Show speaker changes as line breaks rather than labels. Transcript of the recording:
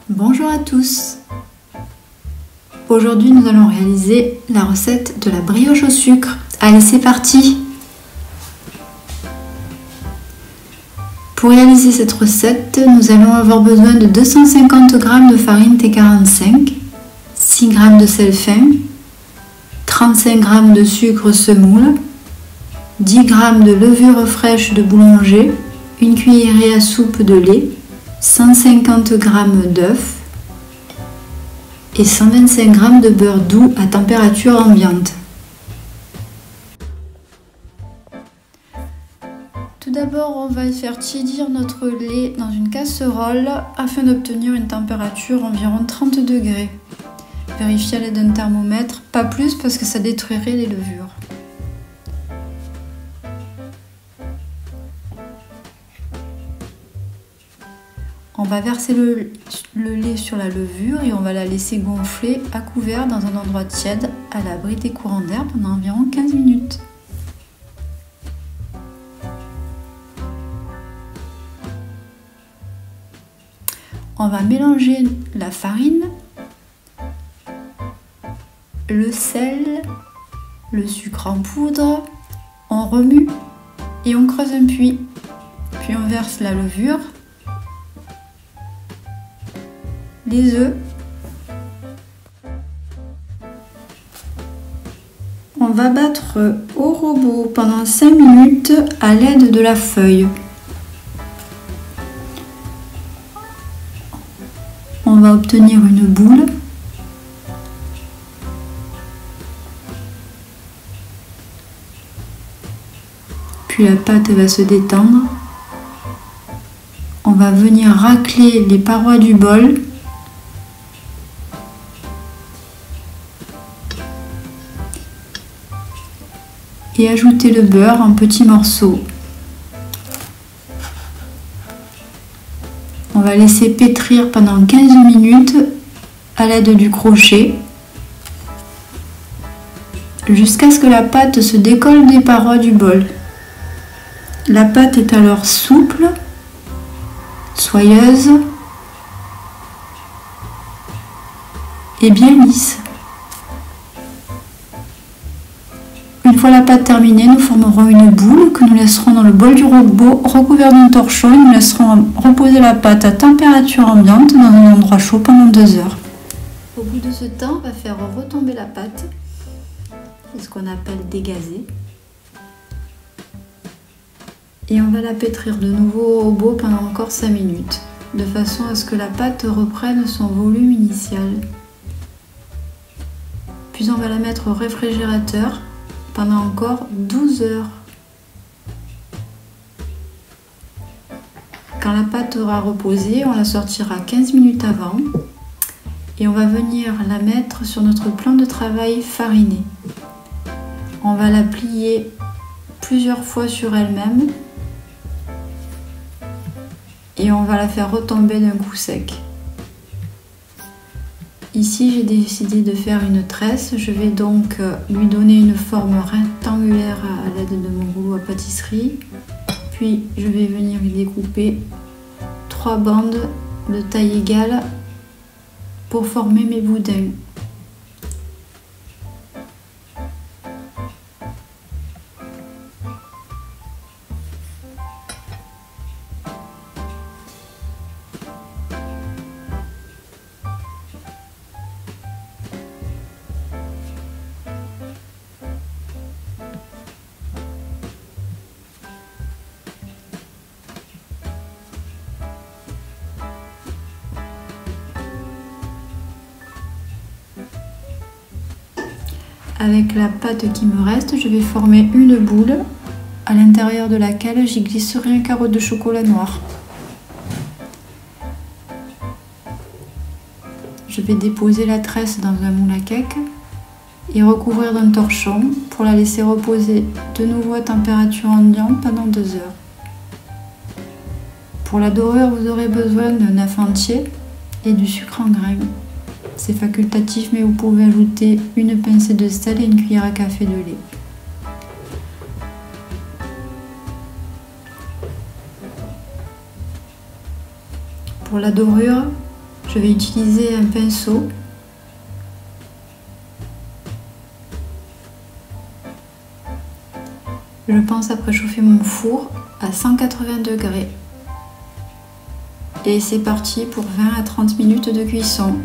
Bonjour à tous. Aujourd'hui nous allons réaliser la recette de la brioche au sucre. Allez, c'est parti. Pour réaliser cette recette, nous allons avoir besoin de 250 g de farine T45, 6 g de sel fin, 35 g de sucre semoule, 10 g de levure fraîche de boulanger, une cuillerée à soupe de lait, 150 g d'œufs et 125 g de beurre doux à température ambiante. Tout d'abord, on va faire tiédir notre lait dans une casserole afin d'obtenir une température environ 30 degrés. Vérifiez à l'aide d'un thermomètre, pas plus parce que ça détruirait les levures. On va verser le lait sur la levure et on va la laisser gonfler à couvert dans un endroit tiède à l'abri des courants d'air pendant environ 15 minutes. On va mélanger la farine, le sel, le sucre en poudre, on remue et on creuse un puits. Puis on verse la levure, les œufs, on va battre au robot pendant 5 minutes à l'aide de la feuille. On va obtenir une boule. Puis la pâte va se détendre. On va venir racler les parois du bol. Et ajouter le beurre en petits morceaux. On va laisser pétrir pendant 15 minutes à l'aide du crochet jusqu'à ce que la pâte se décolle des parois du bol. La pâte est alors souple, soyeuse et bien lisse. Une fois la pâte terminée, nous formerons une boule que nous laisserons dans le bol du robot recouvert d'un torchon et nous laisserons reposer la pâte à température ambiante dans un endroit chaud pendant 2 heures. Au bout de ce temps, on va faire retomber la pâte, c'est ce qu'on appelle dégazer. Et on va la pétrir de nouveau au robot pendant encore 5 minutes, de façon à ce que la pâte reprenne son volume initial. Puis on va la mettre au réfrigérateur pendant encore 12 heures. Quand la pâte aura reposé, on la sortira 15 minutes avant et on va venir la mettre sur notre plan de travail fariné. On va la plier plusieurs fois sur elle-même et on va la faire retomber d'un coup sec. Ici, j'ai décidé de faire une tresse. Je vais donc lui donner une forme rectangulaire à l'aide de mon rouleau à pâtisserie. Puis, je vais venir y découper 3 bandes de taille égale pour former mes boudins. Avec la pâte qui me reste, je vais former une boule à l'intérieur de laquelle j'y glisserai un carreau de chocolat noir. Je vais déposer la tresse dans un moule à cake et recouvrir d'un torchon pour la laisser reposer de nouveau à température ambiante pendant 2 heures. Pour la dorure, vous aurez besoin d'un œuf entier et du sucre en grains. C'est facultatif, mais vous pouvez ajouter une pincée de sel et une cuillère à café de lait. Pour la dorure, Je vais utiliser un pinceau. Je pense à préchauffer mon four à 180 degrés. Et c'est parti pour 20 à 30 minutes de cuisson.